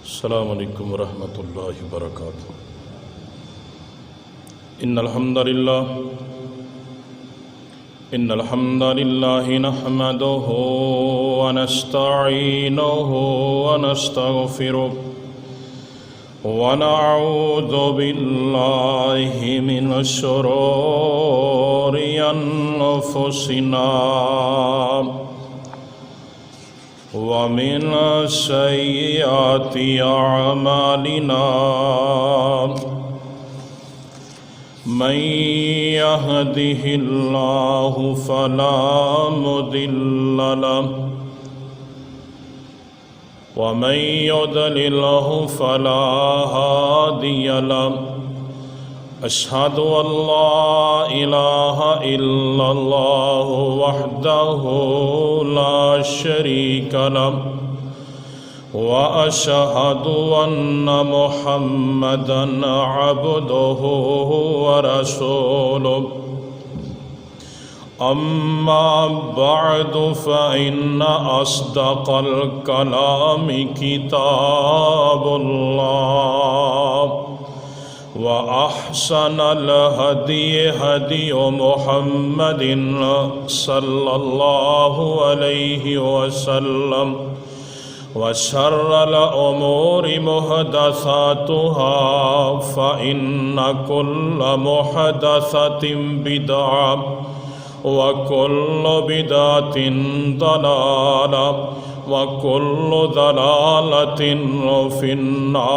السلام علیکم ورحمۃ اللہ وبرکاتہ۔ ان الحمد للہ نحمده ونستعینه ونستغفره ونعوذ باللہ من شرور انفسنا ومن سیئات اعمالنا من يهده الله فلا مضل له ومن يضلله فلا هادي له أشهد أن لا إله إلا الله وحده لا شريك له وأشهد أن محمدًا عبده ورسوله أما بعد فإن أصدق الكلام كتاب الله وأحسن الهدي هدي محمد صلى الله عليه وسلم وشر الأمور محدثاتها فإن كل محدثة بدعة وكل بدعة ضلالة وكل ضلالة في النار۔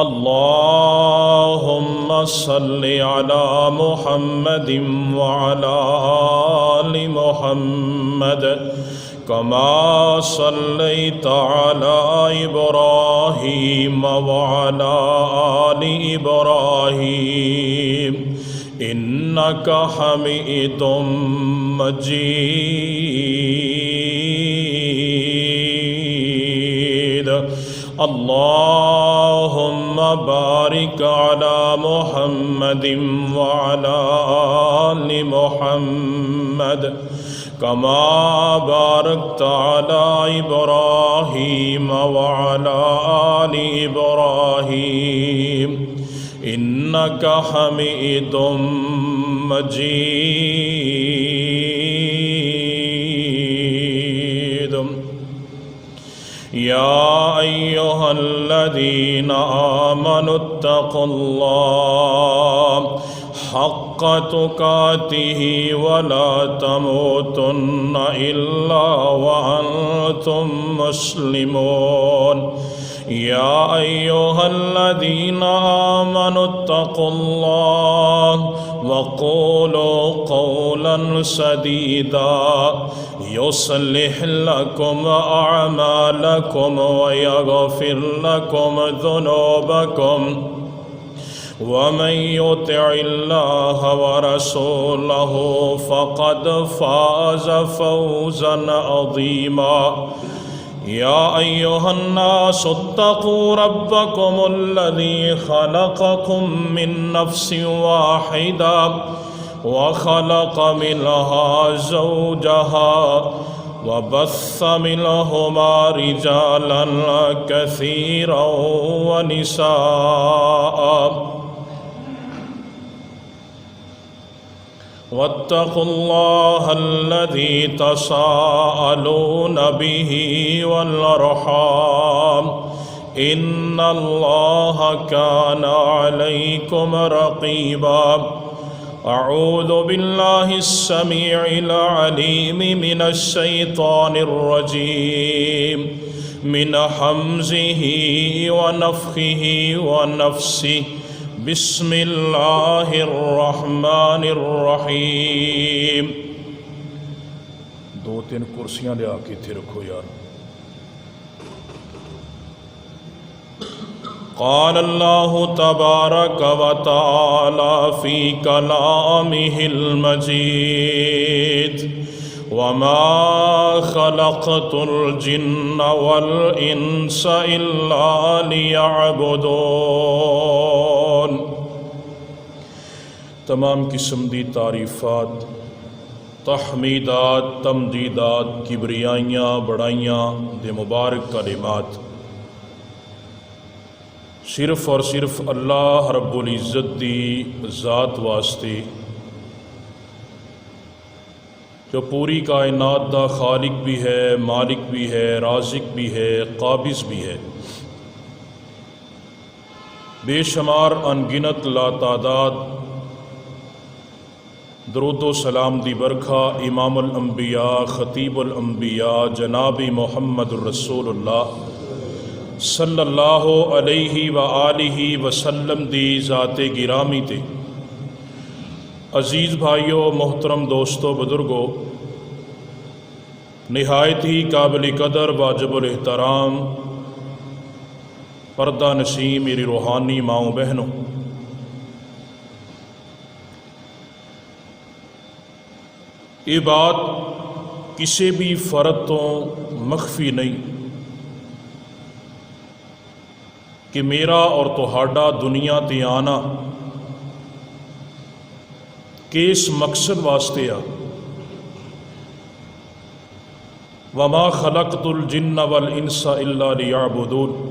اللهم صل على محمد وعلى آل محمد كما صليت على إبراهيم وعلى آل إبراهيم إنك حميد مجيد۔ اللهم بارك على محمد وعلى آل محمد كما باركت على إبراهيم وعلى آل إبراهيم إنك حميد مجيد۔ يا أيها الذين آمنوا اتقوا الله حق تقاته ولا تموتن إلا وأنتم مسلمون۔ يا أيها الذين آمنوا اتقوا الله وقولوا قولا سديدا يصلح لكم أعمالكم ويغفر لكم ذنوبكم ومن يطع الله ورسوله فقد فاز فوزا عظيما۔ يا أيها الناس اتقوا ربكم الذي خلقكم من نفس واحدة وخلق منها زوجها وبث منهما رجالا كثيرا ونساء واتقوا الله الذي تساءلون به والأرحام إن الله كان عليكم رقيبا۔ أعوذ بالله السميع العليم من الشيطان الرجيم من همزه ونفخه ونفسه۔ بسم اللہ الرحمن الرحیم۔ دو تین کرسیاں لے آ کے تھے رکھو یار۔ قال اللہ تبارک و تعالی فی کلامہ المجید وما خلقت الجن والانس الا لیعبدون۔ تمام قسم دی تعریفات تحمیدات، تمجیدات، کبریائیاں، بڑائیاں دے مبارک کلمات صرف اور صرف اللہ رب العزت دی ذات واسطے جو پوری کائنات دا خالق بھی ہے، مالک بھی ہے، رازق بھی ہے، قابض بھی ہے، بے شمار انگنت لا تعداد درود و سلام دی برکھا امام الانبیاء خطیب الانبیاء جناب محمد الرسول اللہ صلی اللہ علیہ وآلہ وسلم دی ذات گرامی تے عزیز بھائیو، محترم دوستو، بزرگو، نہایت ہی قابل قدر، واجب الاحترام، پردہ نشین میری روحانی ماؤں بہنوں، یہ بات کسی بھی فرد تو مخفی نہیں کہ میرا اور تہاڈا دنیا تے آنا کس مقصد واسطے آ وما خلقت الجن والانس الا لیعبدون۔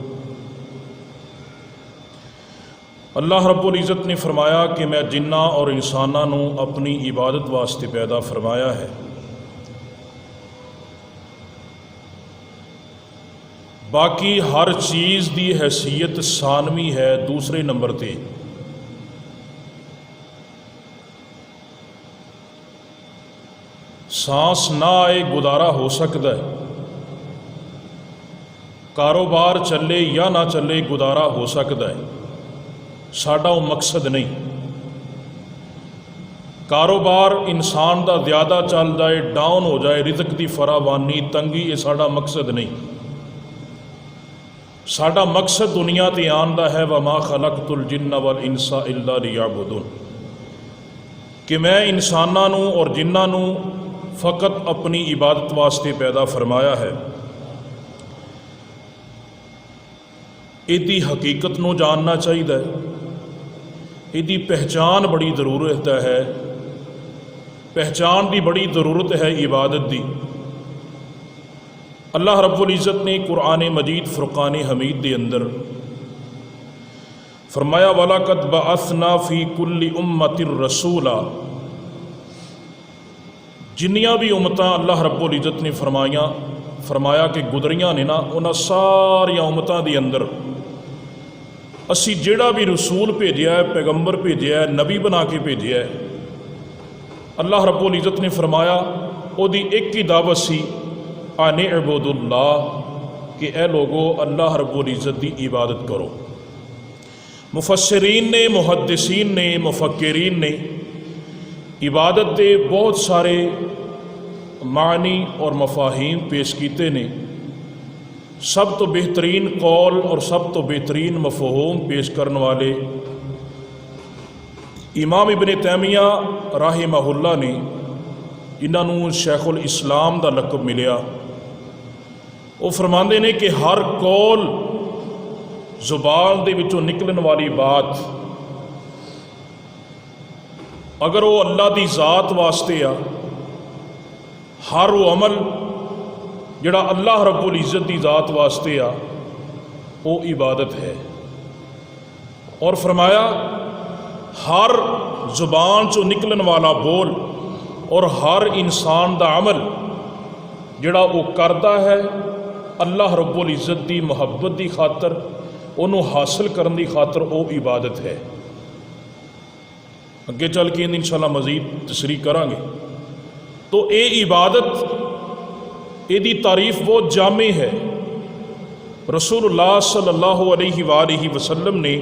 اللہ رب العزت نے فرمایا کہ میں جناں اور انساناں نو اپنی عبادت واسطے پیدا فرمایا ہے۔ باقی ہر چیز دی حیثیت ثانوی ہے، دوسرے نمبر تے۔ سانس نہ آئے گزارا ہو سکتا ہے، کاروبار چلے یا نہ چلے گزارا ہو سکتا ہے، ساڈا وہ مقصد نہیں۔ کاروبار انسان دا زیادہ چل جائے، ڈاؤن ہو جائے، رزق دی فراوانی، تنگی، یہ ساڈا مقصد نہیں۔ ساڈا مقصد دنیا تے آن دا ہے وما خلقت الجن والانس الا لیعبدون، کہ میں انساناں نو اور جناں نو فقط اپنی عبادت واسطے پیدا فرمایا ہے۔ ایدی حقیقت نو جاننا چاہیے، ایدی پہچان بڑی ضرورت ہے، پہچان دی بڑی ضرورت ہے عبادت دی۔ اللہ رب العزت نے قرآن مجید فرقان حمید دے اندر فرمایا وَلَقَدْ بَعَثْنَا فِي كُلِّ أُمَّةٍ رَسُولًا، جنیاں بھی امتاں اللہ رب العزت نے فرمایا کہ گزریاں نے نا، انہاں ساریاں امتاں دے اندر اسی جیڑا بھی رسول بھیجیا ہے، پیغمبر بھیجیا ہے، نبی بنا کے بھیجیا ہے، اللہ رب العزت نے فرمایا او دی ایک ہی دعوت سی ان اعبدوا اللہ، کہ اے لوگو اللہ رب العزت دی عبادت کرو۔ مفسرین نے، محدثین نے، مفکرین نے عبادت دے بہت سارے معنی اور مفاہیم پیش کیتے نے۔ سب تو بہترین قول اور سب تو بہترین مفہوم پیش کرنے والے امام ابن تیمیہ رحمہ اللہ نے، انہوں شیخ الاسلام دا لقب ملیا، وہ فرماندے نے کہ ہر قول زبان دے وچوں نکلن والی بات اگر وہ اللہ دی ذات واسطے آ، ہر وہ عمل جڑا اللہ رب العزت دی ذات واسطے آ، وہ عبادت ہے۔ اور فرمایا ہر زبان چو نکلن والا بول اور ہر انسان دا عمل جڑا وہ کردا ہے اللہ رب العزت دی محبت دی خاطر، انہوں حاصل کرن دی خاطر، وہ عبادت ہے۔ اگے چل کے انشاءاللہ مزید تشریح کریں گے۔ تو اے عبادت، اے دی تعریف بہت جامع ہے۔ رسول اللہ صلی اللہ علیہ وآلہ وسلم نے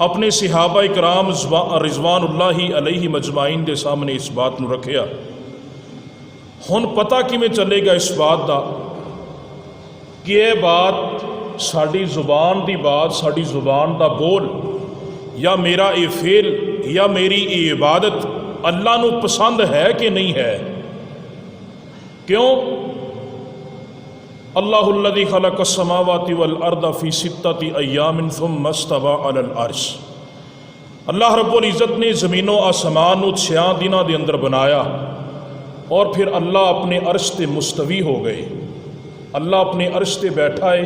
اپنے صحابہ اکرام رضوان اللہ علیہ مجمعین دے سامنے اس بات نو رکھیا۔ ہن پتہ کیویں چلے گا اس بات دا کہ یہ بات ساڈی زبان دی بات، ساڈی زبان دا بول، یا میرا اے فعل یا میری اے عبادت اللہ نو پسند ہے کہ نہیں ہے؟ کیوں؟ اللہ الذی خلق السماوات والارض فی ستۃ ایام ثم استوى علی العرش، اللہ رب العزت نے زمین و آسمان نو 6 دنوں دے اندر بنایا، اور پھر اللہ اپنے عرش تے مستوی ہو گئے. اللہ اپنے عرش تے بیٹھا ہے.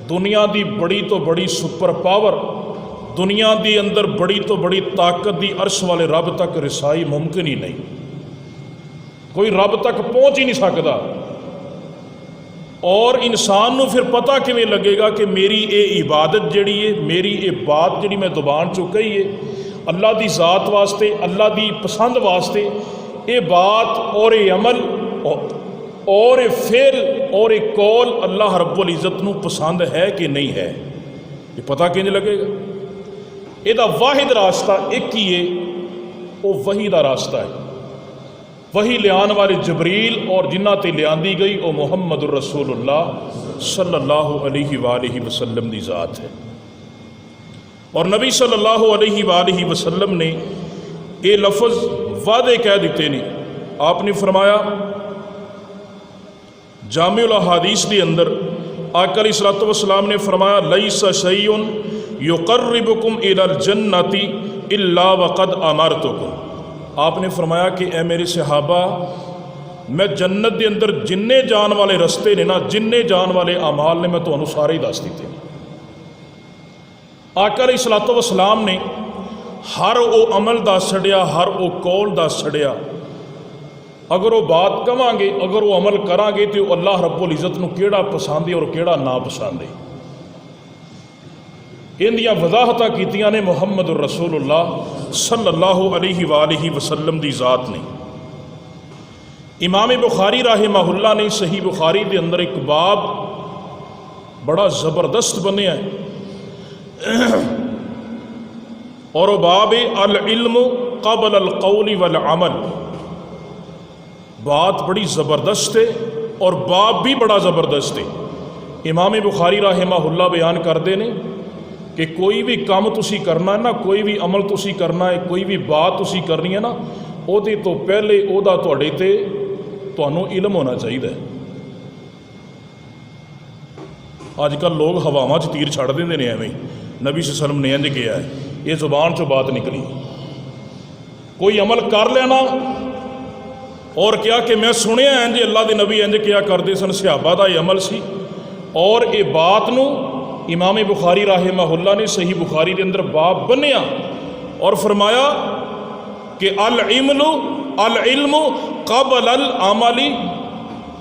دنیا دی بڑی تو بڑی سپر پاور، دنیا دی اندر بڑی تو بڑی طاقت دی عرش والے رب تک رسائی ممکن ہی نہیں. کوئی رب تک پہنچ ہی نہیں سکتا. اور انسان نو پھر پتہ کیویں لگے گا کہ میری اے عبادت جڑی ہے، میری اے بات جڑی میں زبان چو کہی ہے اللہ دی ذات واسطے، اللہ دی پسند واسطے، اے بات اور اے عمل اور اے فعل اور اے قول اللہ رب العزت نو پسند ہے کہ نہیں ہے، یہ پتہ کینج لگے گا؟ یہ دا واحد راستہ ایک ہی ہے، وہ وحی دا راستہ ہے. وہی لیان والے جبریل اور جنہ تے لیاندی گئی او محمد الرسول اللہ صلی اللہ علیہ وآلہ وسلم دی ذات ہے. اور نبی صلی اللہ علیہ وآلہ وسلم نے یہ لفظ وعدے کہہ دیتے نہیں. آپ نے فرمایا جامع الاحادیث کے اندر آقا علیہ الصلوۃ والسلام نے فرمایا لیس شیء یقربکم الی الجنۃ الا وقد امرتکم. آپ نے فرمایا کہ اے میرے صحابہ، میں جنت دے اندر جننے جان والے رستے نے نا، جننے جان والے اعمال نے، میں تمہیں سارے ہی دس دیتے. آقا علیہ الصلوۃ والسلام نے ہر وہ عمل دس چھڑیا، ہر وہ قول دس چھڑیا. اگر وہ بات کہاں گے، اگر وہ عمل کریں گے تو اللہ رب العزت نو کیڑا پسند ہے اور کیڑا نا پسند ہے. اندیاں وضاحتاں کیتیاں نے محمد الرسول اللہ صلی اللہ علیہ وآلہ وسلم دی ذات نے. امام بخاری رحمہ اللہ نے صحیح بخاری دے اندر ایک باب بڑا زبردست بنیا ہے، اور وہ باب العلم قبل القول والعمل. بات بڑی زبردست ہے اور باب بھی بڑا زبردست ہے. امام بخاری رحمہ اللہ بیان کردے نے کہ کوئی بھی کام تسی کرنا ہے نا، کوئی بھی عمل تسی کرنا ہے، کوئی بھی بات تسی کرنی ہے نا، او دے تو پہلے او دا تواڈے تے تانوں علم ہونا چاہیے. اج کل لوگ ہواواں چ تیر چھڑ دیندے نے، ایویں نبی صلی اللہ علیہ وسلم نے انج کیا ہے، یہ زبان چوں بات نکلی. کوئی عمل کر لینا اور کیا کہ میں سنیا انج اللہ دے نبی انج کیا کردے سن، صحابہ دا یہ عمل سی. اور اے بات نو امام بخاری رحمہ اللہ نے صحیح بخاری کے اندر باب بنیا اور فرمایا کہ العلم قبل العمل،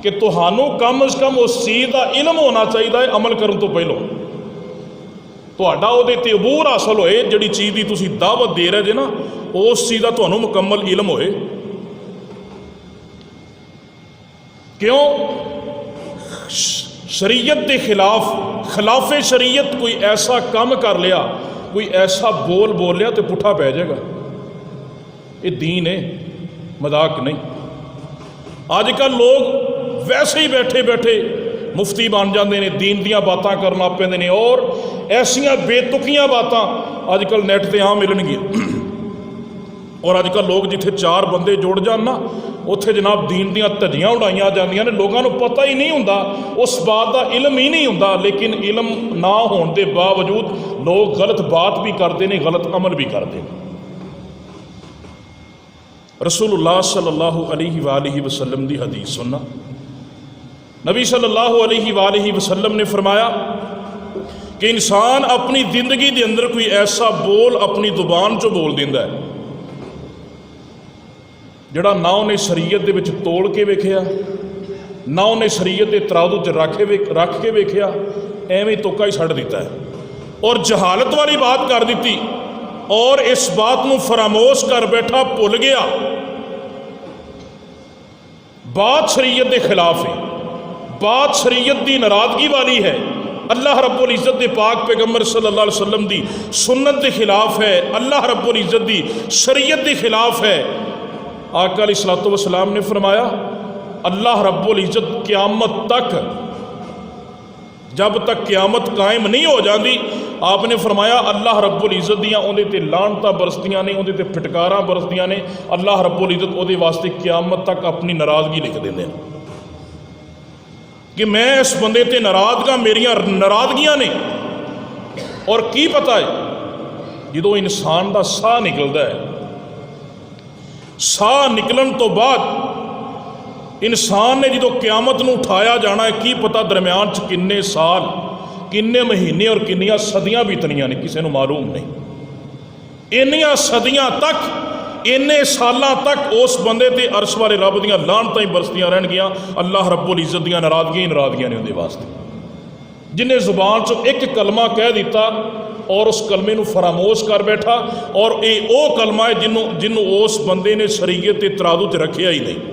کہ تہانوں کم از کم اس چیز کا علم ہونا چاہیے عمل کرن تو پہلو. تہاڈا او دے تے عبور حاصل ہوئے، جڑی چیز دی تسی دعوت دے رہے جے نا، اس چیز کا تہانوں مکمل علم ہوئے. کیوں؟ شریعت دے خلاف شریعت کوئی ایسا کام کر لیا، کوئی ایسا بول لیا تو پٹھا پہ جائے گا. یہ دین ہے، مذاق نہیں. آج کل لوگ ویسے ہی بیٹھے بیٹھے مفتی بن جاندے نے، دین دیاں باتاں کرنا پیندے نے، اور ایسیاں بے تکیاں باتاں آج کل نیٹ تے عام ملن گیا. اور اج کل لوگ جتھے چار بندے جڑ جان نا، اتھے جناب دین دیاں دھجیاں اڑائیاں جاندیاں نے. لوگوں کو پتہ ہی نہیں ہوندا، اس بات دا علم ہی نہیں ہوندا، لیکن علم نہ ہون دے باوجود لوگ غلط بات بھی کرتے ہیں، غلط عمل بھی کرتے ہیں. رسول اللہ صلی اللہ علیہ وآلہ وسلم دی حدیث سننا. نبی صلی اللہ علیہ وآلہ وسلم نے فرمایا کہ انسان اپنی زندگی دے اندر کوئی ایسا بول اپنی زبان چو بول دیندا ہے جڑا نہ انہیں شریعت دے وچ توڑ کے ویکھیا، نہ انہیں شریعت دے ترازو چ رکھ کے ویکھیا، ایویں توکا ہی چھڑ دیتا ہے اور جہالت والی بات کر دیتی اور اس بات نو فراموش کر بیٹھا، بھول گیا. بات شریعت دے خلاف ہے، بات شریعت دی ناراضگی والی ہے، اللہ رب العزت دے پاک پیغمبر صلی اللہ علیہ وسلم دی سنت دے خلاف ہے، اللہ رب العزت دی شریعت دے خلاف ہے. آقا علیہ الصلوۃ والسلام نے فرمایا اللہ رب العزت قیامت تک، جب تک قیامت قائم نہیں ہو جاندی، آپ نے فرمایا اللہ رب العزت دیاں اندے تے لعنتاں برسدیاں نے، اندے تے پھٹکاراں برسدیاں نے. اللہ رب العزت او دے واسطے قیامت تک اپنی ناراضگی لکھ دیندے ہیں کہ میں اس بندے تے ناراض گا، میریاں ناراضگیاں نے. اور کی پتہ ہے جدوں انسان دا ساہ نکلدا ہے، ساہ نکلن تو بعد انسان نے جدو قیامت نو اٹھایا جانا ہے، کی پتہ درمیان چ کنے سال، کنے مہینے اور کنیاں صدیاں بیتنیاں نے، کسی نو معلوم نہیں۔ انیاں صدیاں تک، انے سالاں تک اس بندے تے عرش والے رب دیاں لعنتاں ہی برستیاں رہن گیاں، اللہ رب العزت دیاں ناراضگیاں نے اندے واسطے۔ جنہیں زبان چو ایک کلمہ کہہ دیتا اور اس کلمے نو فراموش کر بیٹھا، اور اے او کلمہ ہے جنوں اس بندے نے شریعت تے ترازو تے رکھیا ہی نہیں۔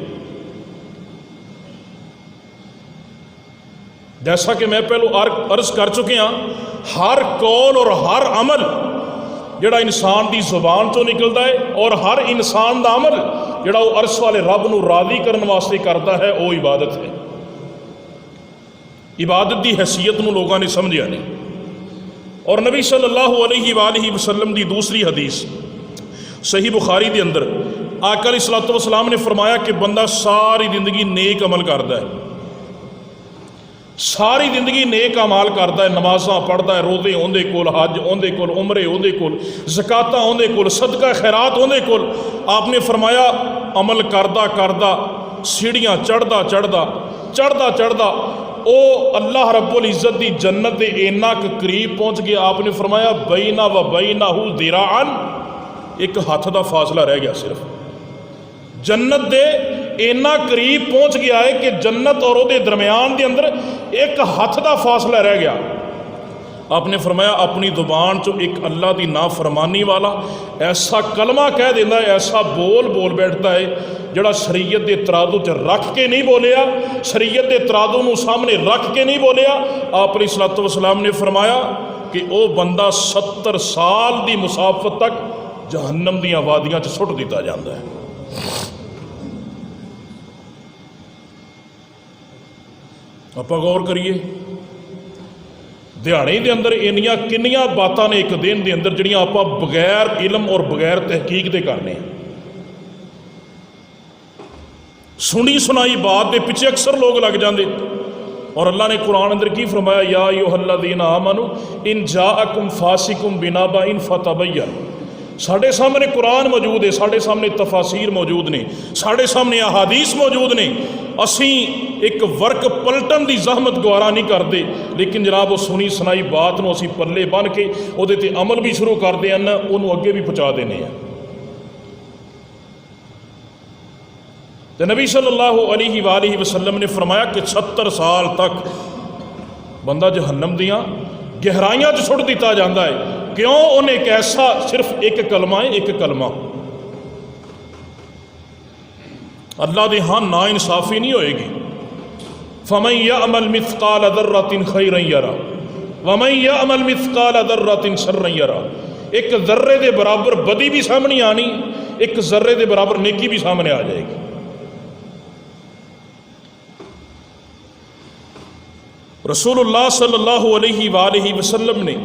جیسا کہ میں پہلو عرض کر چکے ہاں، ہر قول اور ہر عمل جڑا انسان دی زبان چو نکلتا ہے، اور ہر انسان دا عمل جڑا وہ عرش والے رب نو راضی کرن واسطے کرتا ہے، وہ عبادت ہے۔ عبادت دی حیثیت نو لوگوں نے سمجھا نہیں۔ اور نبی صلی اللہ علیہ وآلہ وسلم دی دوسری حدیث صحیح بخاری دے اندر آقا علیہ الصلوۃ والسلام نے فرمایا کہ بندہ ساری زندگی نیک عمل کرتا ہے، ساری زندگی نیک اعمال کرتا ہے، نمازاں پڑھتا ہے، روزے اندے کول، حج اندے کول، عمرے اندے کول، زکاتاں اندے کول، صدقہ خیرات اندے کول۔ آپ نے فرمایا عمل کردا کردا سیڑھیاں چڑھدا چڑھدا او اللہ رب العزت دی جنت دے اینا قریب پہنچ گیا۔ آپ نے فرمایا بینہ و بینہ ذراعاً، ایک ہاتھ دا فاصلہ رہ گیا، صرف جنت دے اینا قریب پہنچ گیا ہے کہ جنت اور دے درمیان دے اندر ایک ہاتھ دا فاصلہ رہ گیا۔ آپ نے فرمایا اپنی زبان چو ایک اللہ دی نافرمانی والا ایسا کلمہ کہہ دینا ہے، ایسا بول بیٹھتا ہے جڑا شریعت دے ترازو چ رکھ کے نہیں بولیا، شریعت دے ترازو نو سامنے رکھ کے نہیں بولیا۔ آپ علیہ الصلوۃ والسلام نے فرمایا کہ او بندہ 70 سال دی مسافت تک جہنم دیاں وادیاں چ سٹ دیتا جاندہ ہے۔ آپ غور کریے، دیہڑے دے اندر انیاں کنیاں باتاں نے ایک دن دے اندر جڑیاں آپ بغیر علم اور بغیر تحقیق دے کرنے ہیں۔ سنی سنائی بات دے پیچھے اکثر لوگ لگ جاندے، اور اللہ نے قرآن اندر کی فرمایا یا ایھا الذین آمنوا ان جاءکم فاسق بنبأ فتبین۔ ساڑھے سامنے قرآن موجود ہے، ساڑھے سامنے تفاسیر موجود نے، ساڑھے سامنے احادیث موجود نے۔ اسیں ایک ورک پلٹن دی زحمت گوارا نہیں کرتے، لیکن جناب وہ سنی سنائی بات نو اسی پلے بن کے وہ تے عمل بھی شروع کر دیں، انہوں اگے بھی پہنچا دینے ہیں۔ تو نبی صلی اللہ علیہ وآلہ وسلم نے فرمایا کہ 70 سال تک بندہ جہنم دیاں گہرائیاں چ سٹ دیتا جاندہ ہے۔ کیوں؟ انہیں ایک ایسا صرف ایک کلمہ ہے، ایک کلمہ۔ اللہ دے ہاں نا انصافی نہیں ہوئے گی۔ فَمَن يَعْمَلْ مِثْقَالَ ذَرَّةٍ خَيْرًا يَرَهُ وَمَن يَعْمَلْ مِثْقَالَ ذَرَّةٍ شَرًّا يَرَهُ۔ ایک ذرے دے برابر بدی بھی سامنے آنی، ایک ذرے دے برابر نیکی بھی سامنے آ جائے گی۔ رسول اللہ صلی اللہ علیہ وآلہ وسلم نے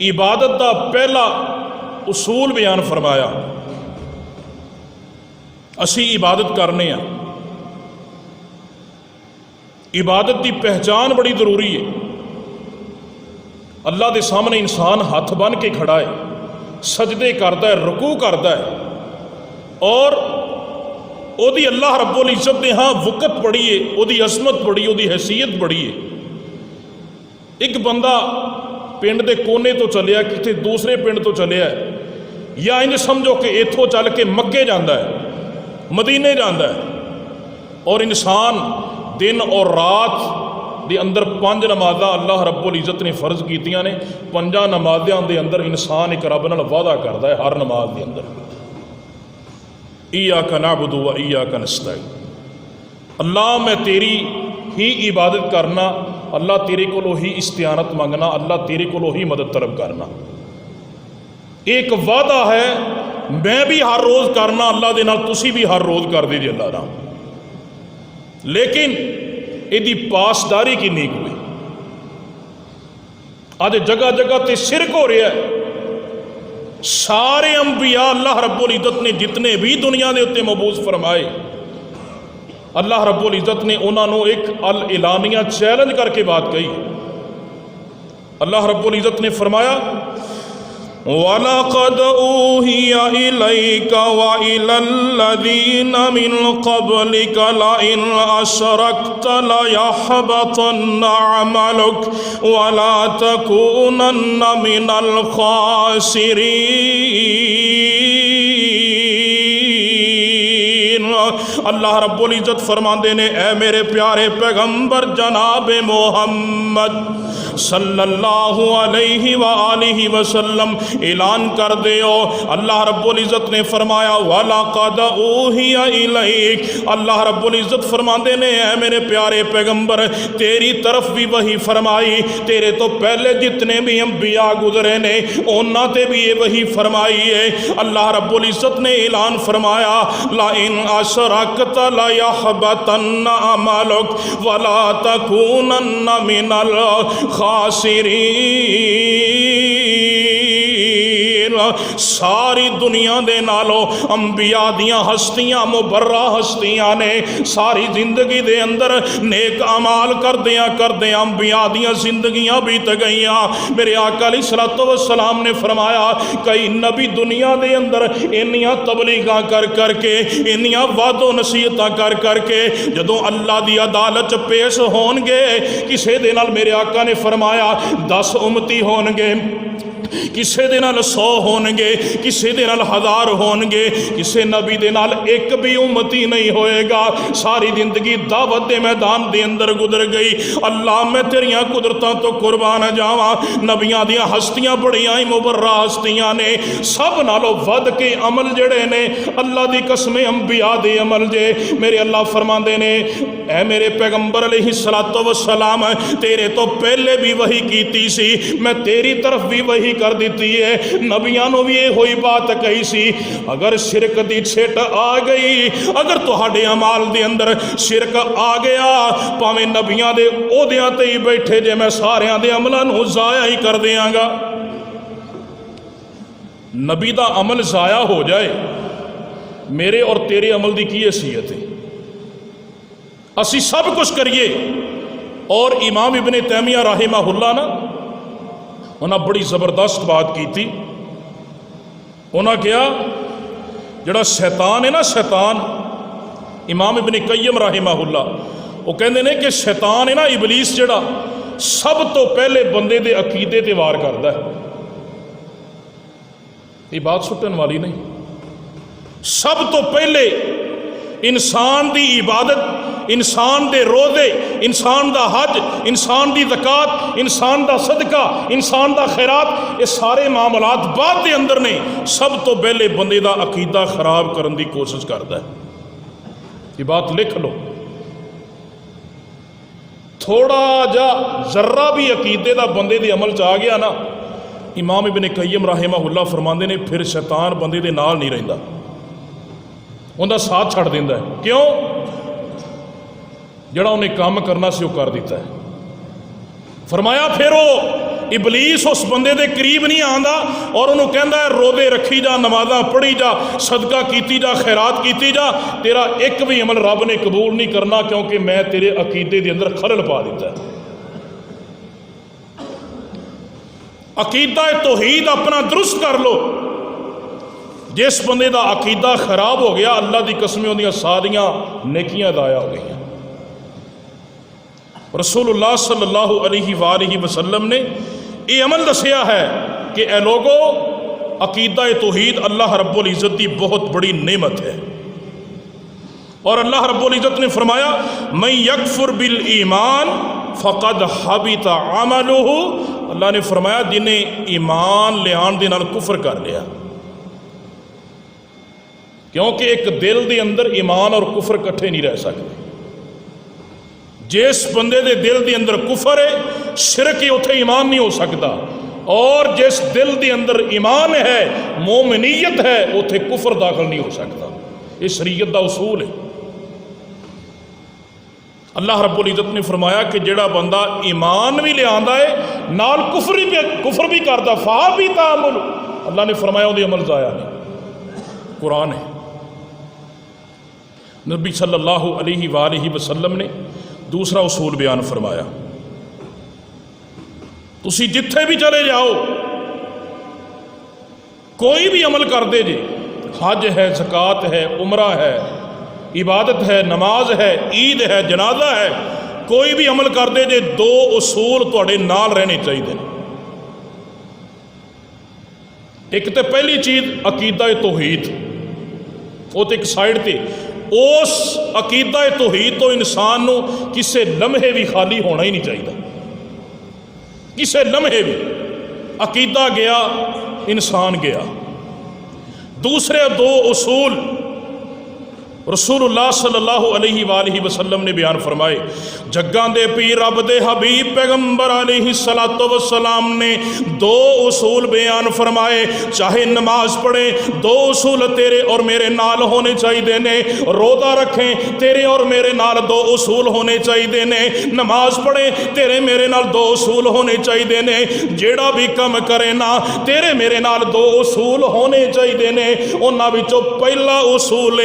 عبادت دا پہلا اصول بیان فرمایا، اسی عبادت کرنے ہیں۔ عبادت دی پہچان بڑی ضروری ہے۔ اللہ دے سامنے انسان ہاتھ بن کے کھڑا ہے، سجدے کرتا ہے، رکوع کرتا ہے، اور او دی اللہ رب العزت نے ہاں وقت بڑی ہے، او دی عظمت بڑی، او دی حیثیت بڑی ہے۔ ایک بندہ پنڈ دے کونے تو چلیا، کسی دوسرے پنڈ تو چلیا ہے، یا انج سمجھو کہ ایتھوں چل کے مکے جاندہ ہے، مدینے جاندہ ہے، اور انسان دن اور رات دے اندر 5 نمازاں اللہ رب العزت نے فرض کیتیاں نے، 5 نمازاں دے اندر انسان ایک رب نال وعدہ کردا ہے ہر نماز دے اندر، ایاک نعبد و ایاک نستعین، اللہ میں تیری ہی عبادت کرنا، اللہ تیرے کو ہی استعانت مانگنا، اللہ تیرے کو ہی مدد طلب کرنا۔ ایک وعدہ ہے میں بھی ہر روز کرنا اللہ دے نال، تسی بھی ہر روز کر دیجئے اللہ نام، لیکن ایدی پاسداری کی نہیں ہوئی۔ آج جگہ جگہ تے شرک ہو رہا ہے۔ سارے انبیاء اللہ رب العزت نے جتنے بھی دنیا دے اتے مبعوث فرمائے، اللہ رب العزت نے انہوں نے ایک الاعلانیہ چیلنج کر کے بات کہی۔ اللہ رب العزت نے فرمایا وَلَقَدْ أُوحِيَ إِلَيْكَ وَإِلَى الَّذِينَ مِنْ قَبْلِكَ لَئِنْ أَشْرَكْتَ لَيَحْبَطَنَّ عَمَلُكَ وَلَا تَكُونَنَّ مِنَ الْخَاسِرِينَ۔ اللہ رب العزت فرماندے نے اے میرے پیارے پیغمبر جناب محمد صلی اللہ علیہ وآلہ وسلم اعلان کر دیو۔ اللہ رب العزت نے فرمایا وَلَقَدْ أُوحِيَ إِلَيْكَ، اللہ رب العزت فرماندے نے اے میرے پیارے پیغمبر تیری طرف بھی وحی فرمائی، تیرے تو پہلے جتنے بھی انبیاء گزرے نے انہاں تے بھی یہ وحی فرمائی ہے۔ اللہ رب العزت نے اعلان فرمایا لَإِنْ أَشْرَكْتَ لَيَحْبَطَنَّ عَمَلُكَ وَلَا تَكُونَنَّ مِنَ الخاسرین۔ ساری دنیا دے نالو انبیاء دیاں ہستیاں مبرہ ہستیاں نے ساری زندگی دے اندر نیک اعمال کردیاں انبیاء دیاں زندگیاں بیت گئیاں۔ میرے آقا علیہ الصلوۃ والسلام نے فرمایا کئی نبی دنیا دے اندر انیاں تبلیغاں کر کے انیاں وعد و نصیحتاں کر کے جدوں اللہ دی عدالت پیش ہون گے کسے دے نال میرے آقا نے فرمایا 10 امتی ہون گے، کسے دے نال 100 ہون گے، کسے دے نال 1000 ہون گے، کسے نبی دے نال ایک بھی امتی نہیں ہوئے گا۔ ساری زندگی دعوت دے میدان دے اندر گزر گئی۔ اللہ میں تیریاں قدرتاں تو قربان جاواں، نبیاں دیاں ہستیاں بڑیاں ہی مبرہ ہستیاں نے، سب نالو ود کے عمل جڑے نے اللہ دی قسم انبیاء دے عمل جے۔ میرے اللہ فرماندے نے اے میرے پیغمبر علیہ الصلوۃ والسلام تیرے تو پہلے بھی وحی کیتی سی، میں تیری طرف بھی وحی کر دیتی ہے، نبیاں نو بھی یہ ہوئی بات کہی سی اگر شرک دی چھٹ آ گئی، اگر تہاڈے اعمال دے اندر شرک آ گیا پاویں نبیاں دے عہدیاں تے ہی بیٹھے جے میں ساریاں دے عملاں نو ضائع ہی کر دیاں گا۔ نبی دا عمل ضائع ہو جائے میرے اور تیرے عمل دی کی حیثیت ہے؟ اسی سب کچھ کریے۔ اور امام ابن تیمیہ رحمہ اللہ نا انہاں بڑی زبردست بات کی تھی، انہاں کیا جڑا شیطان ہے نا شیطان، امام ابن قیم رحمہ اللہ وہ کہندے نے کہ شیطان ہے نا ابلیس جڑا سب تو پہلے بندے دے عقیدے تے وار کردا ہے۔ یہ بات سٹن والی نہیں، سب تو پہلے انسان دی عبادت، انسان دے روزے، انسان دا حج، انسان دی زکوٰۃ، انسان دا صدقہ، انسان دا خیرات، یہ سارے معاملات بعد دے اندر نے، سب تو پہلے بندے دا عقیدہ خراب کرن دی کوشش کردا ہے۔ یہ بات لکھ لو، تھوڑا جا ذرہ بھی عقیدے دا بندے دے عمل چ آ گیا نا، امام ابن قیم رحمہ اللہ فرماندے نے پھر شیطان بندے دے نال نہیں رہندا، ان دا ساتھ چھڑ دیندا ہے۔ کیوں؟ جڑا انہیں کام کرنا سی وہ کر دیتا ہے۔ فرمایا پھر وہ ابلیس اس بندے دے قریب نہیں آندا اور انہوں کہندا ہے روزے رکھی جا، نمازاں پڑھی جا، صدقہ کیتی جا، خیرات کیتی جا، تیرا ایک بھی عمل رب نے قبول نہیں کرنا کیونکہ میں تیرے عقیدے دے اندر خلل پا دیتا ہے۔ عقیدہ توحید اپنا درست کر لو۔ جس بندے دا عقیدہ خراب ہو گیا اللہ دی قسم اندیاں ساریاں نیکیاں ضائع ہو گئی ہیں۔ رسول اللہ صلی اللہ علیہ وآلہ وسلم نے یہ عمل دسیا ہے کہ اے لوگو عقیدہ توحید اللہ رب العزت کی بہت بڑی نعمت ہے، اور اللہ رب العزت نے فرمایا من یکفر بالایمان فقد حبط عملہ، اللہ نے فرمایا جنہیں ایمان لے آن دے نال کفر کر لیا، کیونکہ ایک دل دے اندر ایمان اور کفر کٹھے نہیں رہ سکتے۔ جس بندے دے دل دے اندر کفر ہے شرک اتھے ایمان نہیں ہو سکتا، اور جس دل دے اندر ایمان ہے مومنیت ہے اتھے کفر داخل نہیں ہو سکتا۔ یہ شریعت دا اصول ہے۔ اللہ رب العزت نے فرمایا کہ جڑا بندہ ایمان بھی لے آندا ہے نال کفر بھی کردا فابی تعامل، اللہ نے فرمایا وہ عمل ضائع نہیں۔ قرآن ہے۔ نبی صلی اللہ علیہ وآلہ وسلم نے دوسرا اصول بیان فرمایا، تسی جتھے بھی چلے جاؤ کوئی بھی عمل کر دے جے، حج ہے، زکوٰۃ ہے، عمرہ ہے، عبادت ہے، نماز ہے، عید ہے، جنازہ ہے، کوئی بھی عمل کر دے جے، دو اصول تواڈے نال رہنے چاہیے۔ ایک تو پہلی چیز عقیدہ توحید، وہ تو ایک سائڈ تے، اس عقیدہ توحید تو انسان نو کسے لمحے بھی خالی ہونا ہی نہیں چاہیے، کسے لمحے بھی عقیدہ گیا انسان گیا۔ دوسرے دو اصول رسول اللہ صلی اللہ علیہ وآلہ وسلم نے بیان فرمائے، جگاں دے پیر رب دے حبیب پیغمبر علیہ الصلوۃ والسلام نے دو اصول بیان فرمائے، چاہے نماز پڑھیں دو اصول تیرے اور میرے نال ہونے چاہیے نے، روزہ رکھیں تیرے اور میرے نال دو اصول ہونے چاہیے نے، نماز پڑھیں تیرے میرے نال دو اصول ہونے چاہیے نے، جیڑا بھی کم کرے نا تیرے میرے نال دو اصول ہونے چاہیے نے۔ انہاں وچوں پہلا اصول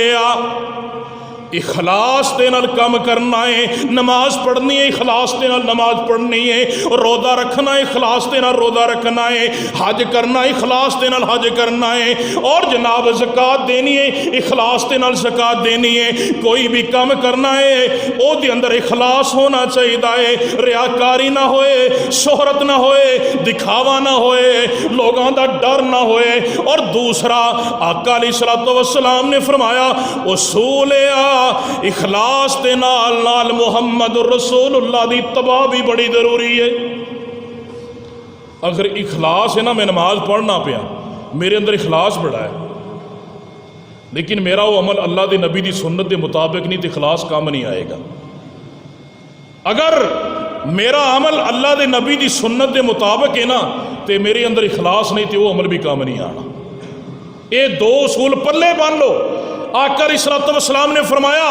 اخلاص دے نال کم کرنا ہے، نماز پڑھنی ہے اخلاص دے نال نماز پڑھنی ہے، روزہ رکھنا ہے اخلاص دے نال روزہ رکھنا ہے، حج کرنا ہے اخلاص دے نال حج کرنا ہے، اور جناب زکوٰۃ دینی ہے اخلاص دے نال زکوٰۃ دینی ہے۔ کوئی بھی کم کرنا ہے او دے اندر اخلاص ہونا چاہیے، ریاکاری نہ ہوئے، شہرت نہ ہوئے، دکھاوا نہ ہوئے، لوگاں دا ڈر نہ ہوئے۔ اور دوسرا آقا علیہ الصلوۃ والسلام نے فرمایا اصول اخلاص دے نال نال محمد رسول اللہ دی اتباع بھی بڑی ضروری ہے۔ اگر اخلاص ہے نا، میں نماز پڑھنا پیا، میرے اندر اخلاص بڑا ہے، لیکن میرا وہ عمل اللہ دے نبی دی سنت دے مطابق نہیں تو اخلاص کام نہیں آئے گا۔ اگر میرا عمل اللہ دے نبی دی سنت دے مطابق ہے نا تو میرے اندر اخلاص نہیں تو وہ عمل بھی کام نہیں آنا۔ یہ دو اصول پلے بن لو۔ آقا علیہ الصلوۃ والسلام نے فرمایا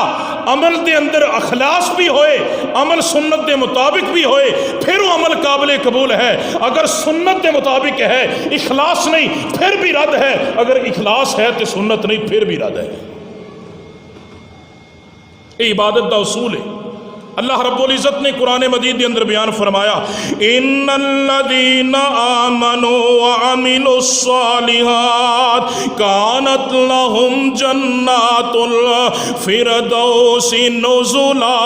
عمل دے اندر اخلاص بھی ہوئے، عمل سنت دے مطابق بھی ہوئے، پھر وہ عمل قابل قبول ہے۔ اگر سنت دے مطابق ہے اخلاص نہیں پھر بھی رد ہے، اگر اخلاص ہے تو سنت نہیں پھر بھی رد ہے۔ یہ عبادت دا اصول ہے۔ اللہ رب العزت نے قرآن مجید کے اندر بیان فرمایا ان الذین آمنوا وعملوا الصالحات کانت لہم جنات الفردوس نزلا۔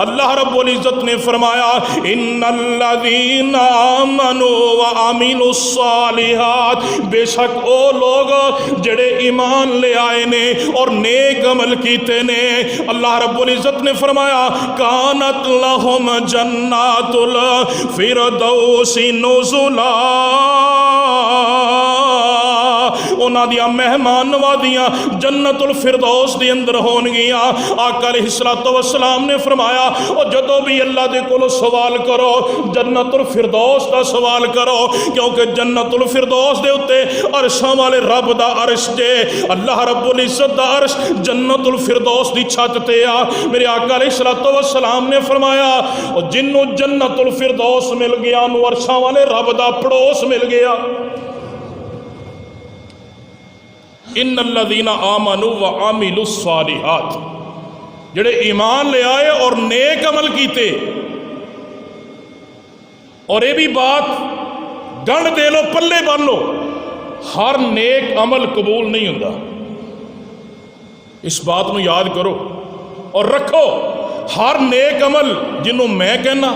اللہ رب العزت نے فرمایا ان الذین آمنوا وعملوا الصالحات، بے شک او لوگ جڑے ایمان لے آئے نے اور نیک عمل کیتے نے، اللہ رب العزت نے فرمایا کانت لہم جنات الفردوس نزلا، انہاں دیاں مہمان نوازیاں جنت الفردوس دے اندر ہون گیاں۔ آقا علیہ الصلوۃ والسلام نے فرمایا اور جدو بھی اللہ دے کولو سوال کرو جنت الفردوس دا سوال کرو، کیونکہ جنت الفردوس دے اتے عرشاں والے رب دا عرش جے، اللہ رب العزت دا عرش جنت الفردوس دی چھت تے آ۔ میرے آقا علیہ الصلوۃ والسلام نے فرمایا اور جنوں جنت الفردوس مل گیا نو عرشاں والے رب دا پڑوس مل گیا۔ ان الذین آمنوا وعملوا الصالحات، جڑے ایمان لے آئے اور نیک عمل کیتے۔ اور یہ بھی بات گن دے لو، پلے بن لو، ہر نیک عمل قبول نہیں ہوتا، اس بات نو یاد کرو اور رکھو۔ ہر نیک عمل جنوں میں کہنا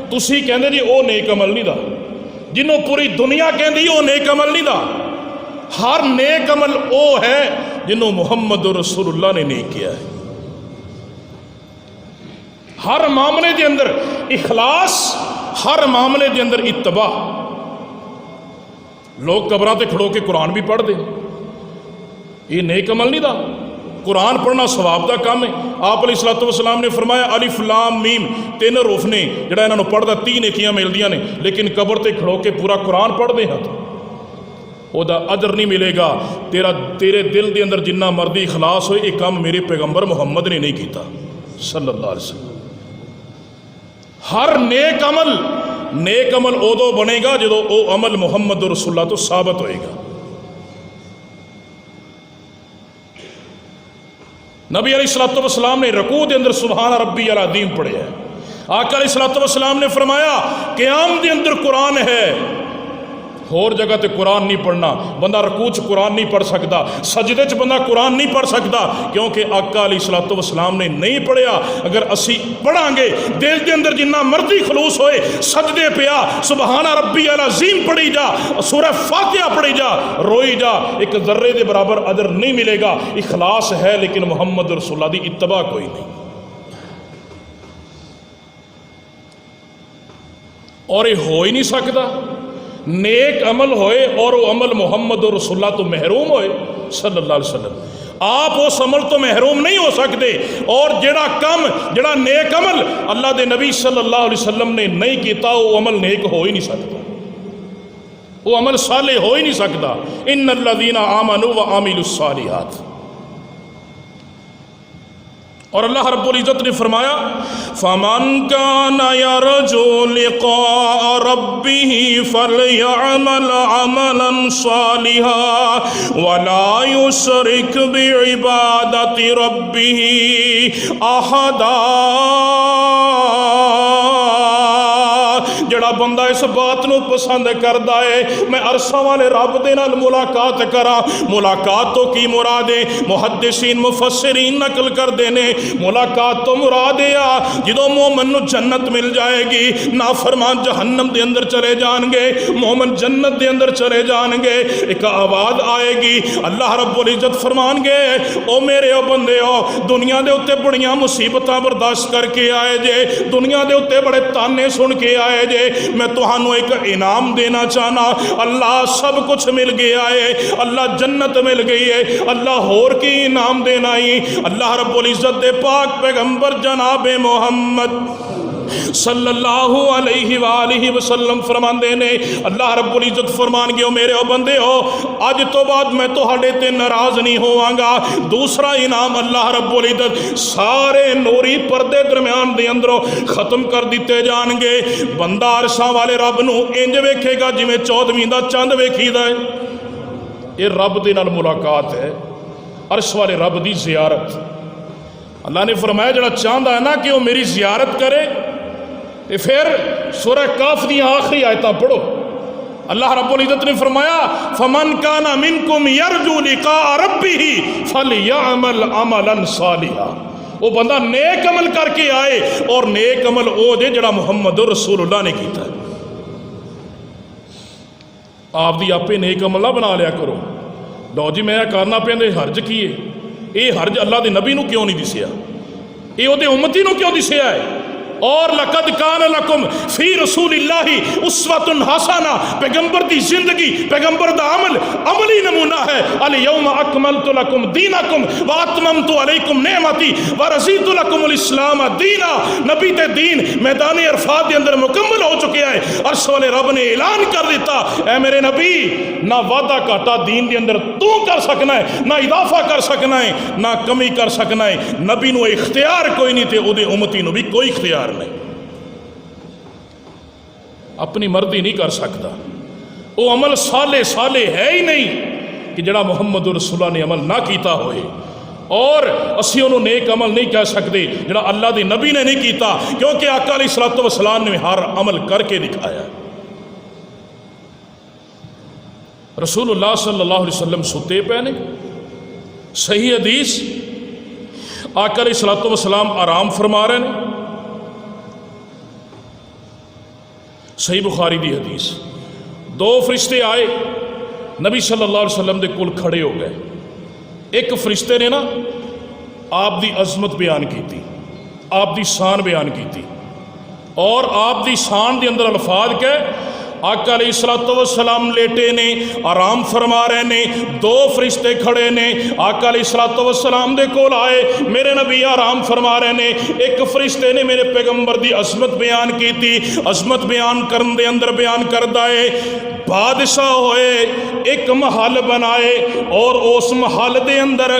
تسی کہندے جی وہ نیک عمل نہیں دا، جنوں پوری دنیا کہندی وہ نیک عمل نہیں دا۔ ہر نیک عمل او ہے جنہوں محمد رسول اللہ نے نیک کیا ہے۔ ہر معاملے دے اندر اخلاص، ہر معاملے دے اندر اتباع۔ لوگ قبراں تے کھڑو کے قرآن بھی پڑھ دیں، یہ نیک عمل نہیں دا۔ قرآن پڑھنا ثواب دا کام ہے۔ آپ علیہ الصلوۃ والسلام نے فرمایا الف لام میم 3 حروف نے جڑا انہاں نوں پڑھدا 3 نیکیاں ملدیاں نے، لیکن قبر تے کھڑو کے پورا قرآن پڑھ دے ہاں وہ دا اجر نہیں ملے گا۔ تیرے دل دے اندر جنہ مردی اخلاص ہوئے، یہ کام میرے پیغمبر محمد نے نہیں کیتا صلی اللہ علیہ وسلم۔ ہر نیک عمل ادو بنے گا جدو او عمل محمد رسول اللہ تو ثابت ہوئے گا۔ نبی علیہ الصلوۃ والسلام نے رکوع دے اندر سبحان ربی العظیم پڑھے ہے، آقا علیہ الصلوۃ والسلام نے فرمایا قیام دے اندر قرآن ہے، اور جگہ تے قرآن نہیں پڑھنا، بندہ رکوع چ قرآن نہیں پڑھ سکتا، سجدے چ بندہ قرآن نہیں پڑھ سکتا، کیونکہ آقا علیہ الصلوۃ والسلام نے نہیں پڑھیا۔ اگر اسی پڑھاں گے دل دے اندر جنہ مرضی خلوص ہوئے، سجدے پیا سبحان ربی العظیم پڑھی جا، سورہ فاتحہ پڑھی جا، روئی جا، ایک ذرے دے برابر اجر نہیں ملے گا۔ اخلاص ہے لیکن محمد رسول اللہ دی اتباع کوئی نہیں، اور یہ ہو ہی نہیں سکتا۔ نیک عمل ہوئے اور وہ عمل محمد رسول اللہ تو محروم ہوئے صلی اللہ علیہ وسلم، آپ اس عمل تو محروم نہیں ہو سکتے، اور جڑا نیک عمل اللہ دے نبی صلی اللہ علیہ وسلم نے نہیں کیتا وہ عمل نیک ہو ہی نہیں سکتا، وہ عمل صالح ہو ہی نہیں سکتا۔ ان الذین آمنوا وعملوا الصالحات، اور اللہ رب العزت نے فرمایا فَمَنْ كَانَ يَرْجُو لِقَاءَ رَبِّهِ فَلْيَعْمَلْ عَمَلًا صَالِحًا وَلَا يُشْرِكْ بِعِبَادَةِ رَبِّهِ أَحَدًا۔ جڑا بندہ اس بات نو پسند کردا ہے میں عرصہ والے رب دے نال ملاقات کرا، ملاقات تو کی مراد ہے؟ محدثین مفسرین نقل کر دینے ملاقات تو مراد ہے جدو مومن نو جنت مل جائے گی، نافرمان جہنم دے اندر چلے جان گے، مومن جنت دے اندر چلے جان گے، ایک آواز آئے گی، اللہ رب العزت فرمان گے او میرے او بندے ہو دنیا دے اتے بڑیاں مصیبتاں برداشت کر کے آئے جے، دنیا دے اتے بڑے تانے سن کے آئے جے، میں تہانوں ایک انعام دینا چاہنا، اللہ سب کچھ مل گیا ہے، اللہ جنت مل گئی ہے، اللہ ہور کی انعام دینا ہی۔ اللہ رب العزت دے پاک پیغمبر جناب محمد صلی اللہ علیہ وآلہ وسلم فرماندے نے، اللہ رب العزت فرمان گے میرے او بندے ہو آج تو بعد میں تو ہڈے تے ناراض نہیں ہوواں گا۔ دوسرا انعام اللہ رب العزت سارے نوری پردے درمیان دے اندروں ختم کر دیتے جان گے، بندہ عرشاں والے رب نو انج ویکھے گا جویں 14ویں دا چاند ویکھیدا ہے۔ یہ رب دے نال ملاقات ہے، عرش والے رب دی زیارت۔ اللہ نے فرمایا جڑا چاہتا ہے نا کہ وہ میری زیارت کرے، پھر سورہ کاف دی آخری آیتاں پڑھو، اللہ رب العزت نے فرمایا فَمَنْ كَانَ مِنْكُمْ يَرْجُو لِقَاءَ رَبِّهِ فَلْيَعْمَلْ عَمَلًا صَالِحًا۔ وہ بندہ نیک عمل کر کے آئے، اور نیک عمل او دے جڑا محمد رسول اللہ نے کیتا ہے۔ آپ دی آپے نیک عمل نہ بنا لیا کرو، لو جی میں کرنا پہندے حرج کیے، یہ حرج اللہ دے نبی نو کیوں نہیں دسیا، یہ او دے امتی نو کیوں دسیا ہے؟ اور لقد کان لکم فی رسول اللہ اسوۃ حسنہ، پیغمبر دی زندگی پیغمبر دا عمل عملی نمونہ ہے۔ الیوم اکملت لکم دینکم واتممت علیکم نعمتی ورضیت لکم الاسلام دینا۔ نبی تے دین میدان عرفات دے اندر مکمل ہو چکے ہیں، عرش والے رب نے اعلان کر دیتا اے میرے نبی نہ وعدہ کاٹا دین دے اندر تو کر سکنا ہے، نہ اضافہ کر سکنا ہے، نہ کمی کر سکنا ہے۔ نبی نو اختیار کوئی نہیں تے او دے امتی نو بھی کوئی اختیار نہیں، اپنی مرضی نہیں کر سکتا۔ وہ عمل صالح ہے ہی نہیں کہ جڑا محمد رسول اللہ نے عمل نہ کیتا ہوئے، اور اسی انہوں نیک عمل نہیں کہہ سکتے جڑا اللہ دے نبی نے نہیں کیتا، کیونکہ آقا علیہ الصلوۃ والسلام نے ہر عمل کر کے دکھایا۔ رسول اللہ صلی اللہ علیہ وسلم ستے پے نے، صحیح حدیث آقا علیہ الصلوۃ والسلام آرام فرما رہے ہیں، صحیح بخاری دی حدیث۔ دو فرشتے آئے نبی صلی اللہ علیہ وسلم دے کول کھڑے ہو گئے، ایک فرشتے نے نا آپ دی عظمت بیان کی تھی، آپ دی شان بیان کی تھی، اور آپ دی شان دے اندر الفاظ کے آقا علیہ الصلوۃ والسلام لیٹے نے آرام فرما رہے نے، دو فرشتے کھڑے نے آقا علیہ الصلوۃ والسلام دے کول آئے، میرے نبی آرام فرما رہے نے، ایک فرشتے نے میرے پیغمبر دی عظمت بیان کی تھی، عظمت بیان کرن دے اندر بیان کردا ہے بادشاہ ہوئے ایک محل بنائے، اور اس محل دے اندر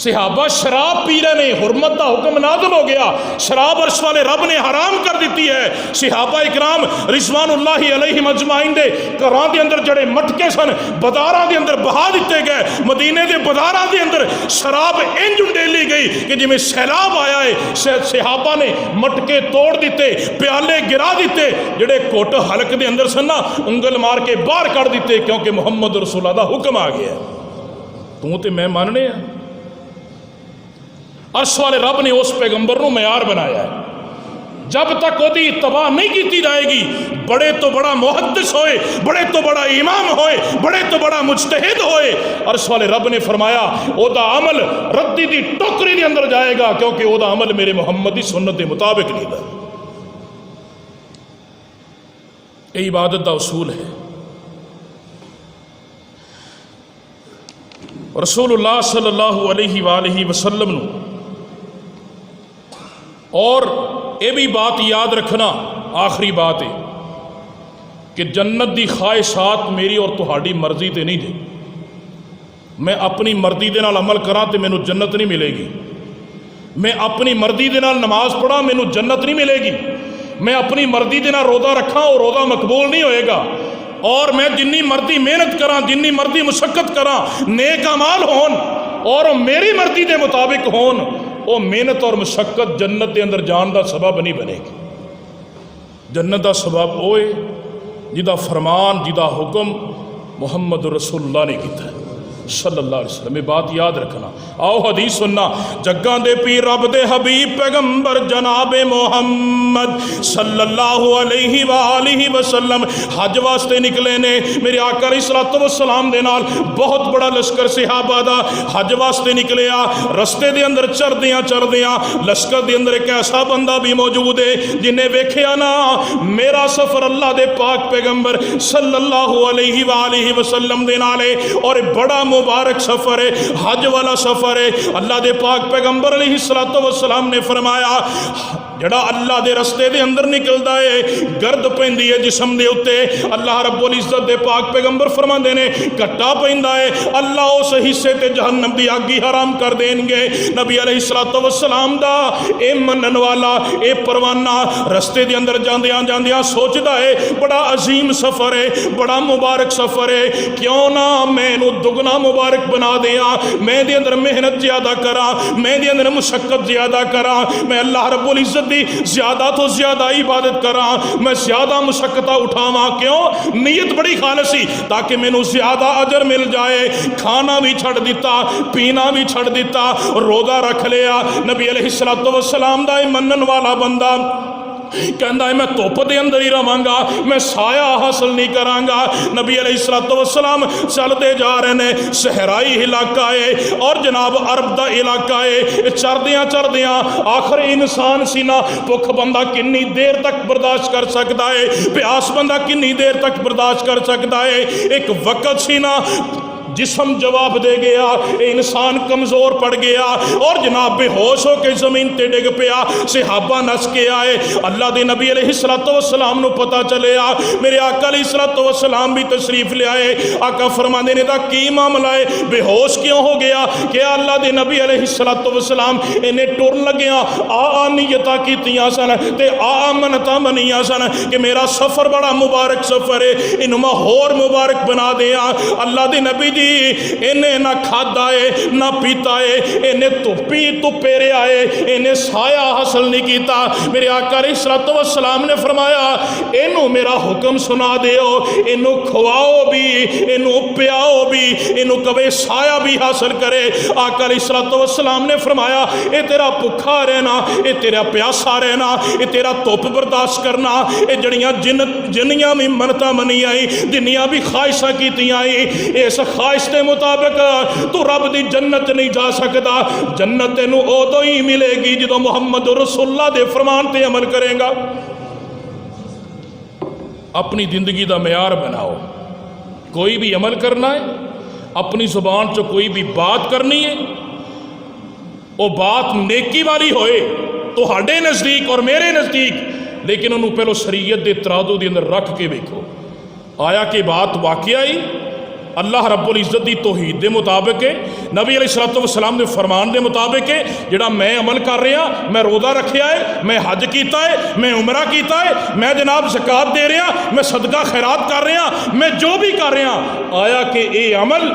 صحابہ شراب پی رہے ہیں، حرمت دا حکم نازل ہو گیا، شراب عرش والے رب نے حرام کر دیتی ہے۔ صحابہ اکرام رضوان اللہ علیہ مجمعین دے گھراں دے اندر جڑے مٹکے سن بازاراں دے اندر بہا دیتے گئے، مدینے دے بازاراں دے اندر شراب انج ڈیلی گئی کہ جی میں سیلاب آیا ہے، صحابہ نے مٹکے توڑ دیتے، پیالے گرا دیتے، جڑے کوٹ حلق دے اندر سن نا انگل مار کے باہر کر دیتے، کیونکہ محمد رسول اللہ دا حکم آ گیا ہے۔ تو تے میں ماننے ہیں عرش والے رب نے اس پیغمبر نو معیار بنایا ہے، جب تک وہی اتباع نہیں کیتی جائے گی، بڑے تو بڑا محدث ہوئے، بڑے تو بڑا امام ہوئے، بڑے تو بڑا مجتہد ہوئے، عرش والے رب نے فرمایا او دا عمل ردی دی ٹوکری دے اندر جائے گا، کیونکہ او دا عمل میرے محمدی سنت دے مطابق نہیں دا۔ یہ عبادت دا اصول ہے۔ رسول اللہ صلی اللہ علیہ وآلہ وسلم نو اور یہ بھی بات یاد رکھنا، آخری بات ہے کہ جنت دی خواہشات میری اور تہاڈی مرضی تے نہیں دے۔ میں اپنی مرضی دے نال عمل کراں تے مینوں جنت نہیں ملے گی، میں اپنی مرضی دے نال نماز پڑھاں مینوں جنت نہیں ملے گی، میں اپنی مرضی دے نال روزہ رکھاں اور روزہ مقبول نہیں ہوئے گا، اور میں جنی مرضی محنت کراں، جنی مرضی مشقت کراں، نیک اعمال ہون اور میری مرضی دے مطابق ہون، وہ محنت اور مشقت جنت دے اندر جان دا سبب نہیں بنے گی۔ جنت دا سبب ہوئے جدا فرمان، جدا حکم محمد رسول اللہ نے کیتا ہے صلی اللہ علیہ وسلم۔ یہ بات یاد رکھنا۔ آؤ حدیث سننا، جگاں دے پیر رب دے حبیب پیغمبر جناب محمد صلی اللہ علیہ وآلہ وسلم حج واسطے نکلے نے، میرے آقا علیہ الصلوۃ والسلام دے نال بہت بڑا لشکر صحابہ دا حج واسطے نکلیا۔ رستے دے اندر چردیاں چردیاں لشکر دے اندر ایک ایسا بندہ بھی موجود ہے جنہیں ویکھیا نا میرا سفر اللہ دے پاک پیغمبر صلی اللہ علیہ وآلہ وسلم دے نالے، اور بڑا مبارک سفر ہے، حج والا سفر ہے۔ اللہ دے پاک پیغمبر علیہ الصلوۃ والسلام نے فرمایا جڑا اللہ دے رستے دے اندر نکلدا ہے گرد پیندی ہے جسم دے اتے، اللہ رب العزت دے پاک پیغمبر فرماندے نے کٹا پیندا ہے، اللہ اس حصے تے جہنم دی اگ ہی حرام کر دین گے۔ نبی علیہ الصلوۃ والسلام دا اے منن والا اے پروانہ رستے دے اندر جاندیاں جاندیاں سوچدا ہے بڑا عظیم سفر ہے، بڑا مبارک سفر ہے، کیوں نہ میں نو دگنا مبارک بنا دیاں، میں دے اندر محنت زیادہ کراں، میں دے اندر مشقت زیادہ کراں، میں اللہ رب العزت دی زیادہ تو زیادہ عبادت کراں، میں زیادہ مشقتہ اٹھاواں، کیوں؟ نیت بڑی خالص سی تاکہ میں نو زیادہ اجر مل جائے۔ کھانا بھی چھڑ دیتا، پینا بھی چھڑ دیتا، روزہ رکھ لیا۔ نبی علیہ الصلوۃ والسلام دا منن والا بندہ کہندا ہے میں توپ دے اندر ہی رہاں گا، میں سایہ حاصل نہیں کراں گا۔ نبی علیہ الصلوۃ والسلام چلتے جا رہے ہیں، صحرائی علاقہ ہے اور جناب عرب دا علاقہ ہے، چردیاں چردیاں آخر انسان سی نا، بھوک بندہ کنی دیر تک برداشت کر سکتا ہے، پیاس بندہ کنی دیر تک برداشت کر سکتا ہے، ایک وقت سی نا جسم جواب دے گیا، انسان کمزور پڑ گیا اور جناب بے ہوش ہو کے زمین تے ڈگ پیا۔ صحابہ نس کے آئے، اللہ دے نبی علیہ الصلوۃ والسلام نو پتہ چلے آ، میرے آقا علیہ الصلوۃ والسلام بھی تشریف لے آئے۔ آقا فرماندے نے دا کی معاملہ ہے، بے ہوش کیوں ہو گیا؟ کہ اللہ دے نبی علیہ الصلوۃ والسلام انہیں ٹرن لگیاں آ نیتاں کیتیاں سن تے آ منتاں منیاں سن کہ میرا سفر بڑا مبارک سفر ہے، انہوں میں ہور مبارک بنا دیاں۔ اللہ دے نبی انہیں نہ کھادا ہے نہ پیتا ہے، انہیں تو پی تو پیرے آئے، انہیں سایہ حاصل نہیں کیتا۔ میرے آقا علیہ الصلوۃ والسلام نے فرمایا انہوں میرا حکم سنا دیو، انہوں کھواؤ بھی، انہوں پیاؤ بھی، انہوں کبھی سایہ بھی حاصل کرے۔ آقا علیہ الصلوۃ والسلام نے فرمایا اے تیرا بھکھا رہنا، اے تیرا پیاسا رہنا، اے تیرا توپ برداشت کرنا، اے جڑیاں جنیاں بھی منتاں منی آئی، جنیاں بھی خواہشاں کیتیاں آئی، اس خواہش کے مطابق تو رب دی جنت نہیں جا سکتا۔ جنت تینو ادو ہی ملے گی جدو محمد رسول اللہ دے فرمان تے عمل کرے گا۔ اپنی زندگی دا معیار بناؤ، کوئی بھی عمل کرنا ہے، اپنی زبان چو کوئی بھی بات کرنی ہے، وہ بات نیکی والی ہوئے تو ہڈے نزدیک اور میرے نزدیک، لیکن انہوں پہلو شریعت دے ترازو دے اندر رکھ کے دیکھو آیا کہ بات واقعی اللہ رب العزت دی توحید دے مطابق ہے نبی علیہ الصلوۃ والسلام دے فرمان دے مطابق ہے جڑا میں عمل کر رہا، میں روزہ رکھیا ہے، میں حج کیتا ہے، میں عمرہ کیتا ہے، میں جناب زکوٰۃ دے رہا، میں صدقہ خیرات کر رہا، میں جو بھی کر رہا، آیا کہ اے عمل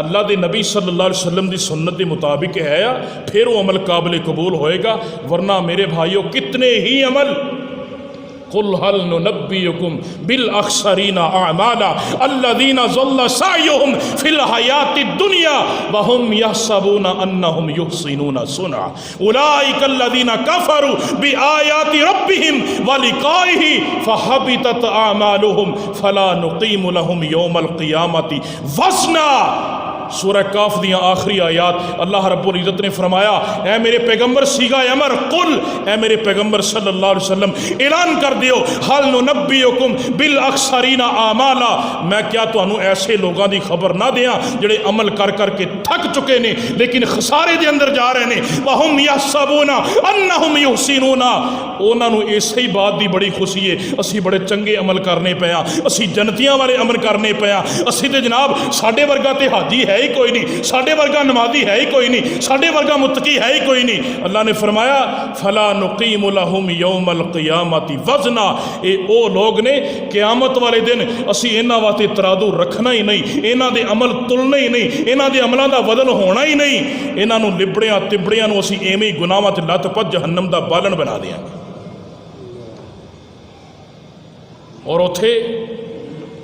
اللہ دے نبی صلی اللہ علیہ وسلم دی سنت کے مطابق ہے یا پھر وہ عمل قابل قبول ہوئے گا، ورنہ میرے بھائیوں کتنے ہی عمل قل هل ننبئكم بالاخسرین اعمالا الذین ضل سعیهم فی الحیاۃ الدنیا وهم یحسبون انهم یحسنون صنعا اولئک الذین کفروا بآیات ربهم ولقائه فحبطت اعمالهم فلا نقیم لهم یوم القیامۃ وزنا۔ سورہ کاف دیاں آخری آیات اللہ رب العزت نے فرمایا اے میرے پیغمبر سیغہ امر قل، اے میرے پیغمبر صلی اللہ علیہ وسلم اعلان کر دیو حل ننبئکم بالاخسرین اعمالا، میں کیا تانوں ایسے لوگاں دی خبر نہ دیاں جڑے عمل کر کر کے تھک چکے نے لیکن خسارے دے اندر جا رہے نے، وہم یحسبون انہم یحسنون، انہاں نوں اسی بات دی بڑی خوشی ہے اسی بڑے چنگے عمل کرنے پے ہاں، اسی جنتیاں والے عمل کرنے پے ہاں، اسی تے جناب ساڈے ورگا تے حاجی ہے ہی کوئی نہیں، ساڈے ورگا نمازی ہے ہی کوئی نہیں، ساڈے ورگا متقی ہے ہی کوئی نہیں۔ اللہ نے فرمایا فلا نقیم لہم یوم القیامۃ وزنا، اے او لوگ نے قیامت والے دن اسی انہاں واسطے ترازو رکھنا ہی نہیں، انہاں دے عمل تلنے ہی نہیں، انہاں دے عملاں دا وزن ہونا ہی نہیں، انہاں نوں لبڑیاں تبڑیاں نوں اسی ایویں ہی گناہاں تے لت پت جہنم دا بالن بنا دیاں گے۔ اور اوتھے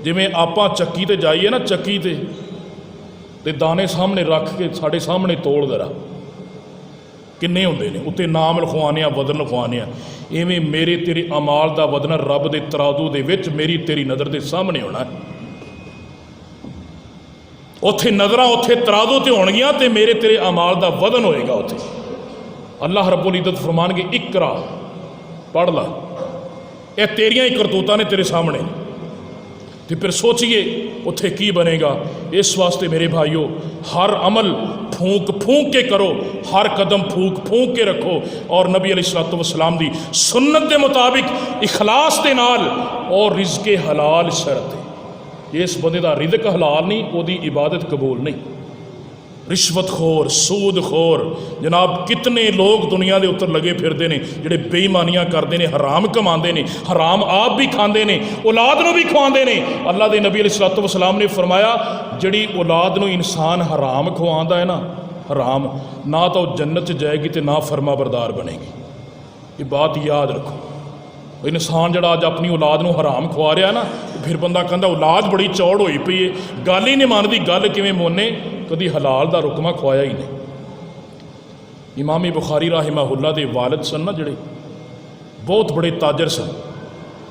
جویں آپاں چکی تے جائیے نا، چکی تے دانے سامنے رکھ کے ساڑھے سامنے توڑ ذرا کنے ہوندے نے، اتنے نام لکھوانے وزن لکھوانے، ایویں میرے تیرے اعمال دا وزن رب دے ترازو دے وچ میری تیری نظر دے سامنے ہونا ہے، اتھے نظراں اتھے ترازو تے ہون گیاں تے میرے تیرے اعمال دا وزن ہوئے گا اتھے۔ اللہ رب العزت فرمان گے اقرا پڑھ لا، اے تیریاں ہی کرتوتاں نے تیرے سامنے، تو پھر سوچئے اتھے کی بنے گا۔ اس واسطے میرے بھائیوں ہر عمل پھونک پھونک کے کرو، ہر قدم پھونک پھونک کے رکھو، اور نبی علیہ الصلوۃ والسلام دی سنت دے مطابق اخلاص دے نال، اور رزق حلال شرط ہے، اس بندے دا رزق حلال نہیں وہ دی عبادت قبول نہیں۔ رشوت خور، سود خور، جناب کتنے لوگ دنیا دے اتر لگے پھردے نے جڑے بے ایمانیاں کردے نے، حرام کماندے نے، حرام آپ بھی کھاندے نے، اولاد نو بھی کھواندے نے۔ اللہ دے نبی علیہ الصلوۃ والسلام نے فرمایا جڑی اولاد نو انسان حرام کھواندا ہے نا، حرام، نہ تو جنت چ جائے گی تے نہ فرما بردار بنے گی۔ یہ بات یاد رکھو، انسان جڑا اج اپنی اولاد نو حرام کھوا رہا ہے نا، پھر بندہ کہندا اولاد بڑی چوڑ ہوئی پئی ہے، گل ہی نہیں مانتی، گل کیویں مونے، کدی حلال دا رکمہ کھوایا ہی نہیں۔ امام بخاری رحمہ اللہ دے والد سن نا جڑے بہت بڑے تاجر سن،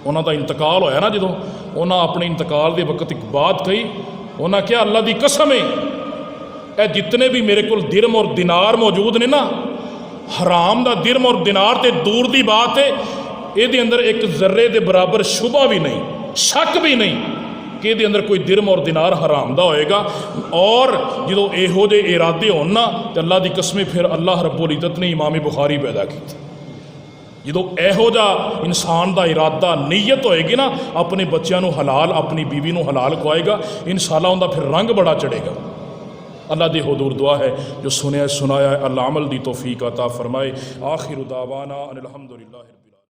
انہاں دا انتقال ہویا نا، جدوں انہاں اپنے انتقال دے وقت ایک بات کہی، انہاں کہا اللہ دی قسم ہے اے جتنے بھی میرے کول درم اور دینار موجود نے نا، حرام دا درم اور دینار تے دور دی بات ہے، یہ دے اندر ایک ذرے دے برابر شبہ بھی نہیں، شک بھی نہیں کہ دے اندر کوئی درم اور دینار حرام دا ہوئے گا۔ اور جدو ایہو دے ارادے ہونا تو اللہ دی قسمیں پھر اللہ رب العزت نے امام بخاری پیدا کی تھی۔ جدو ایہو جا انسان دا ارادہ نیت ہوئے گی نا، اپنے بچیاں نو حلال، اپنی بیوی نو حلال کھوائے گا، انشاءاللہ ان دا پھر رنگ بڑا چڑھے گا۔ اللہ دی حضور دعا ہے جو سنیا ہے سنایا ہے، اللہ عمل دی توفیق عطا فرمائے۔ آخر دعوانا ان الحمدللہ۔